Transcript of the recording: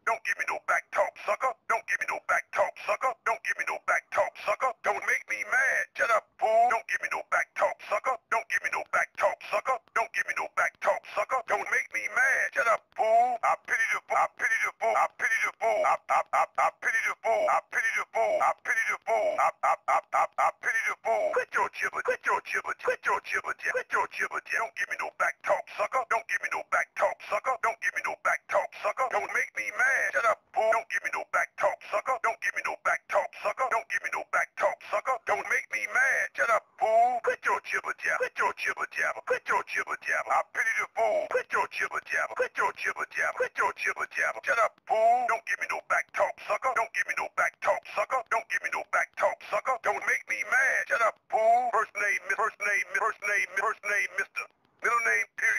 Don't give me no back talk, sucker. Don't give me no back talk, sucker. Don't give me no back talk, sucker. Don't make me mad. Shut up, fool. Don't give me no back talk, sucker. Don't give me no back talk, sucker. Don't give me no back talk, sucker. Don't make me mad. Shut up, fool. I pity the fool. I pity the fool. I pity the fool. I pity the fool. I pity the fool. I pity the fool. I pity the fool. Quit your jibber. Quit your jibber. Quit your jibber. Quit your jibber. Don't give me no back talk, sucker. Don't give me no back talk, sucker. Don't give me no back talk, sucker. Don't make me mad. Shut up, fool. Don't give me no back talk, sucker. Don't give me no back talk, sucker. Don't give me no back talk, sucker. Don't make me mad. Shut up, fool. Quit your jibber jabber. Quit your jibber jabber. Quit your jibber jabber. I pity the fool. Quit your jibber jabber. Quit your jibber jabber. Quit your jibber jabber. Shut up, fool. Don't give me no back talk, sucker. Don't give me no back talk, sucker. Don't give me no back talk, sucker. Don't make me mad. Shut up, fool. First name, Mister. Middle name, period.